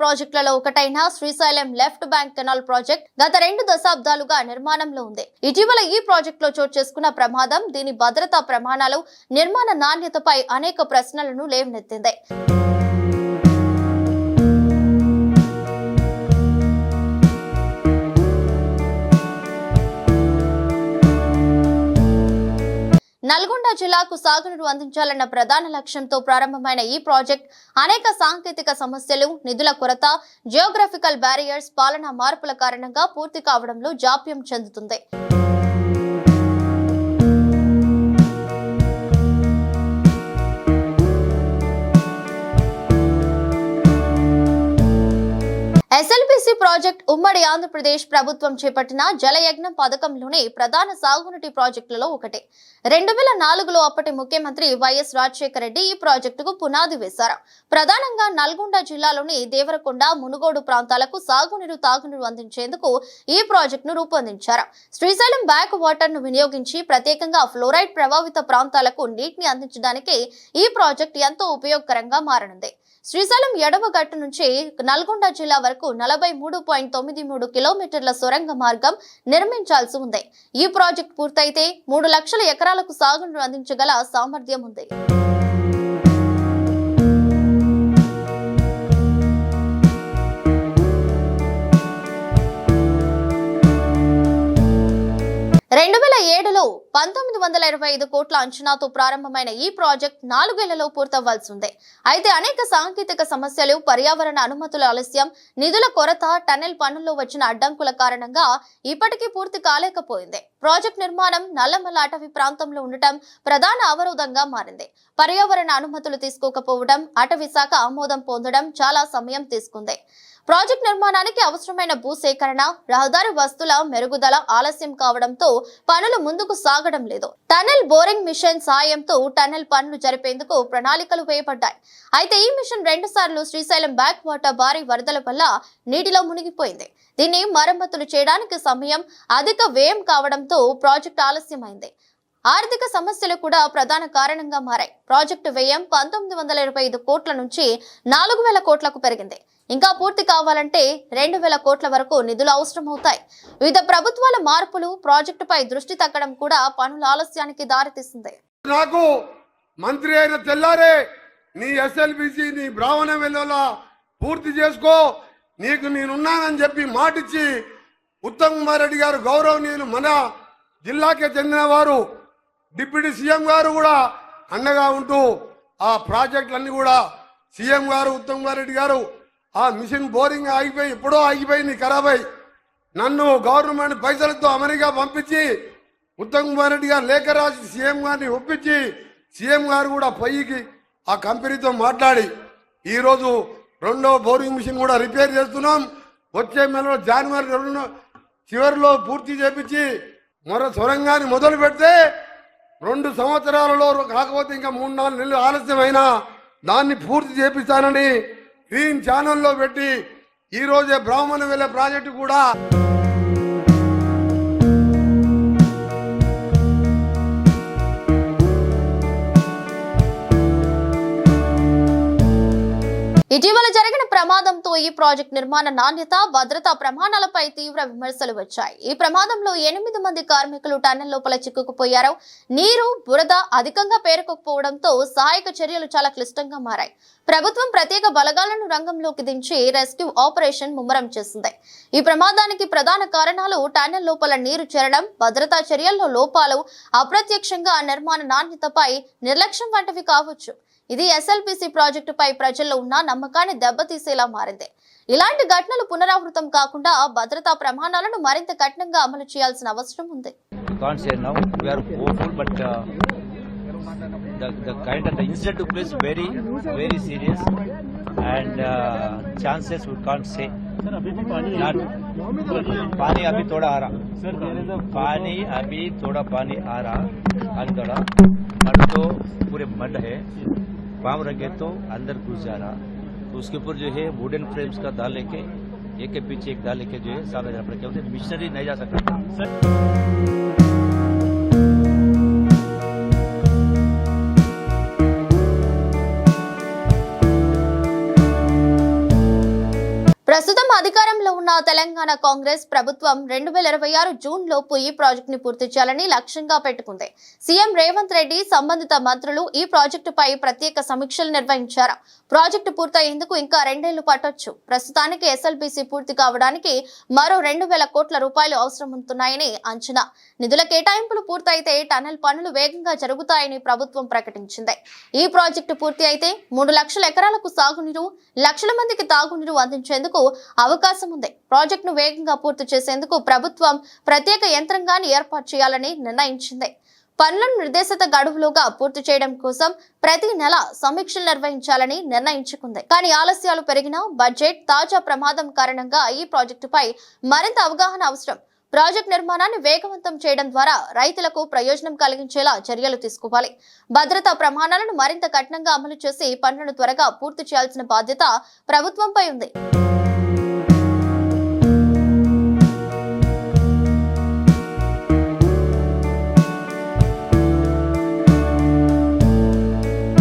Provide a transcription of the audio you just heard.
ప్రాజెక్టులలో ఒకటైన Srisailam left bank canal project గత 2 దశాబ్దాలుగా నిర్మాణంలో ఉంది. ఇటీవల ఈ ప్రాజెక్టులో చోటు చేసుకున్న ప్రమాదం దీని భద్రతా ప్రమాణాలు, నిర్మాణ నాణ్యతపై అనేక ప్రశ్నలను లేవనెత్తింది. నల్గొండ జిల్లాకు సాగునీరు అందించాలన్న ప్రధాన లక్ష్యంతో ప్రారంభమైన ఈ ప్రాజెక్ట్ అనేక సాంకేతిక సమస్యలు, నిధుల కొరత, జియోగ్రఫికల్ బ్యారియర్స్, పాలనా మార్పుల కారణంగా పూర్తి కావడంలో జాప్యం చెందుతుంది. ఎస్ఎల్బీసీ ప్రాజెక్ట్ ఉమ్మడి ఆంధ్రప్రదేశ్ ప్రభుత్వం చేపట్టిన జలయజ్ఞం పథకంలోని ప్రధాన సాగునీటి ప్రాజెక్టులలో ఒకటి. 2004లో అప్పటి ముఖ్యమంత్రి వైఎస్ రాజశేఖర రెడ్డి ఈ ప్రాజెక్టుకు పునాది వేశారు. ప్రధానంగా నల్గొండ జిల్లాలోని దేవరకొండ, మునుగోడు ప్రాంతాలకు సాగునీరు, తాగునీరు అందించేందుకు ఈ ప్రాజెక్టును రూపొందించారు. శ్రీశైలం బ్యాక్ వాటర్ ను వినియోగించి ప్రత్యేకంగా ఫ్లోరైడ్ ప్రభావిత ప్రాంతాలకు నీటిని అందించడానికి ఈ ప్రాజెక్టు ఎంతో ఉపయోగకరంగా మారనుంది. శ్రీశైలం ఎడమ గట్టు నుంచి నల్గొండ జిల్లా వరకు 43.93 కిలోమీటర్ల సొరంగ మార్గం నిర్మించాల్సి ఉంది. ఈ ప్రాజెక్టు పూర్తయితే 3 లక్షల ఎకరాలకు సాగునీరు అందించగల సామర్థ్యం ఉంది. లో 1925 కోట్ల అంచనాతో ప్రారంభమైన ఈ ప్రాజెక్ట్ 4 ఏళ్లలో పూర్తవ్వాల్సి ఉంది. అయితే అనేక సాంకేతిక సమస్యలు, పర్యావరణ అనుమతుల ఆలస్యం, నిధుల కొరత, టన్నెల్ పనుల్లో వచ్చిన అడ్డంకుల కారణంగా ఇప్పటికీ పూర్తి కాలేకపోయింది. ప్రాజెక్ట్ నిర్మాణం నల్లమల్ల అటవీ ప్రాంతంలో ఉండటం ప్రధాన అవరోధంగా మారింది. పర్యావరణ అనుమతులు తీసుకోకపోవడం, అటవీ శాఖ ఆమోదం పొందడం చాలా సమయం తీసుకుంది. ప్రాజెక్ట్ నిర్మాణానికి అవసరమైన భూసేకరణ, రహదారి వస్తువుల మెరుగుదల ఆలస్యం కావడంతో పనులు ముందుకు సాగడం లేదు. టన్నెల్ బోరింగ్ మిషన్ సాయంతో టన్నెల్ పనులు జరిపేందుకు ప్రణాళికలు వేయబడ్డాయి. అయితే ఈ మిషన్ 2 సార్లు శ్రీశైలం బ్యాక్ వాటర్ భారీ వరదల వల్ల నీటిలో మునిగిపోయింది. దీన్ని మరమ్మతులు చేయడానికి సమయం, అధిక వ్యయం కావడంతో ప్రాజెక్టు ఆలస్యమైంది. ఆర్థిక సమస్యలు కూడా ప్రధాన కారణంగా మారాయి. ప్రాజెక్టు వ్యయం 1925 కోట్ల నుంచి 4000 కోట్లకు పెరిగింది. ఇంకా పూర్తి కావాలంటే 2000 కోట్ల వరకు నిధులు అవసరమవుతాయి. వివిధ ప్రభుత్వాల మార్పులు, ప్రాజెక్టుపై దృష్టి తగ్గడం కూడా పనుల ఆలస్యానికి దారితీసింది. నాకు మంత్రి అయిన తెల్లారే నీ ఎస్ఎల్బిసి, నీ బ్రాహ్మణ వెల్లోలా పూర్తి చేసుకో, నీకు నేనున్నానని చెప్పి మాటిచ్చి ఉత్తమ్ కుమార్ రెడ్డి గారు గౌరవనీయులు, మన జిల్లాకే చెందిన వారు, డిప్యూటీ సీఎం గారు కూడా అండగా ఉంటూ ఆ ప్రాజెక్టులన్నీ కూడా సీఎం గారు, ఉత్తమ్ కుమార్ రెడ్డి గారు ఆ మిషన్ బోరింగ్ ఆగిపోయి ఎప్పుడో ఆగిపోయింది, ఖరాబ్ అయి నన్ను గవర్నమెంట్ పైసలతో అమెరికా పంపించి ఉత్తమ్ కుమార్ రెడ్డి గారు లేఖ రాసి సీఎం గారిని ఒప్పించి సీఎం గారు కూడా పైకి ఆ కంపెనీతో మాట్లాడి ఈరోజు 2వ బోరింగ్ మిషన్ కూడా రిపేర్ చేస్తున్నాం. వచ్చే నెలలో జనవరి 2 చివరిలో పూర్తి చేపించి మరో సొరంగాన్ని మొదలు పెడితే 2 సంవత్సరాలలో కాకపోతే ఇంకా 3-4 నెలలు ఆలస్యమైనా దాన్ని పూర్తి చేపిస్తానని గ్రీన్ ఛానల్లో పెట్టి ఈరోజే బ్రాహ్మణ వెల్ల ప్రాజెక్టు కూడా ఇటీవల జరిగిన ప్రమాదంతో ఈ ప్రాజెక్ట్ నిర్మాణ నాణ్యత, భద్రతా ప్రమాణాలపై తీవ్ర విమర్శలు వచ్చాయి. ఈ ప్రమాదంలో 8 మంది కార్మికులు టన్నెల్ లోపల చిక్కుకుపోయారు. నీరు, బురద అధికంగా పేరుకోకపోవడంతో సహాయక చర్యలు చాలా క్లిష్టంగా మారాయి. ప్రభుత్వం ప్రత్యేక బలగాలను రంగంలోకి దించి రెస్క్యూ ఆపరేషన్ ముమ్మరం చేసింది. ఈ ప్రమాదానికి ప్రధాన కారణాలు టన్నెల్ లోపల నీరు చేరడం, భద్రతా చర్యల్లో లోపాలు, అప్రత్యక్షంగా నిర్మాణ నాణ్యతపై నిర్లక్ష్యం వంటివి కావచ్చు. ఇది ఎస్ఎల్బీసీ ప్రాజెక్టుపై ప్రజల్లో ఉన్న నమ్మకాన్ని దెబ్బతీసేలా మారింది. ఇలాంటి ఘటనలు పునరావృతం కాకుండా భద్రతా ప్రమాణాలను మరింత కఠినంగా అమలు చేయాల్సిన అవసరం ఉంది. The kind of the incident took place very serious and chances we can't say. पानी अभी थोड़ा आ रहा, पानी अभी थोड़ा पानी आ रहा, अभी थोड़ा मड तो पूरे मड है, पाम रखे तो अंदर घुस जा रहा. तो उसके ऊपर जो है वुडन फ्रेम्स का दाल लेके एक के पीछे एक दाल लेके जो है सामने जाना पड़ेगा. क्योंकि मिशनरी नहीं जा सकता. ప్రస్తుతం అధికారంలో ఉన్న తెలంగాణ కాంగ్రెస్ ప్రభుత్వం 2026 జూన్ లోపు ఈ ప్రాజెక్ట్ ని పూర్తి చేయాలని లక్ష్యంగా పెట్టుకుంది. సీఎం రేవంత్ రెడ్డి సంబంధిత మంత్రులు ఈ ప్రాజెక్టుపై ప్రత్యేక సమీక్షలు నిర్వహించారు. ప్రాజెక్టు పూర్తయ్యేందుకు ఇంకా 2 ఏళ్లు పట్టొచ్చు. ప్రస్తుతానికి ఎస్ఎల్బీసీ పూర్తి కావడానికి మరో 2,000 కోట్ల రూపాయలు అవసరం ఉంటున్నాయని అంచనా. నిధుల కేటాయింపులు పూర్తయితే టన్నెల్ పనులు వేగంగా జరుగుతాయని ప్రభుత్వం ప్రకటించింది. ఈ ప్రాజెక్టు పూర్తి అయితే 3 లక్షల ఎకరాలకు సాగునీరు, లక్షల మందికి తాగునీరు అందించేందుకు అవకాశం ఉంది. ప్రాజెక్టును వేగంగా పూర్తి చేసేందుకు ప్రభుత్వం ప్రత్యేక యంత్రాంగాన్ని ఏర్పాటు చేయాలని నిర్ణయించింది. పనులను నిర్దేశిత గడువులోగా పూర్తి చేయడం కోసం ప్రతి నెల సమీక్షలు నిర్వహించాలని నిర్ణయించుకుంది. కానీ ఆలస్యాలు పెరిగిన బడ్జెట్, తాజా ప్రమాదం కారణంగా ఈ ప్రాజెక్టుపై మరింత అవగాహన అవసరం. ప్రాజెక్ట్ నిర్మాణాన్ని వేగవంతం చేయడం ద్వారా రైతులకు ప్రయోజనం కలిగించేలా చర్యలు తీసుకోవాలి. భద్రతా ప్రమాణాలను మరింత కఠినంగా అమలు చేసి పనులను త్వరగా పూర్తి చేయాల్సిన బాధ్యత ప్రభుత్వంపై ఉంది.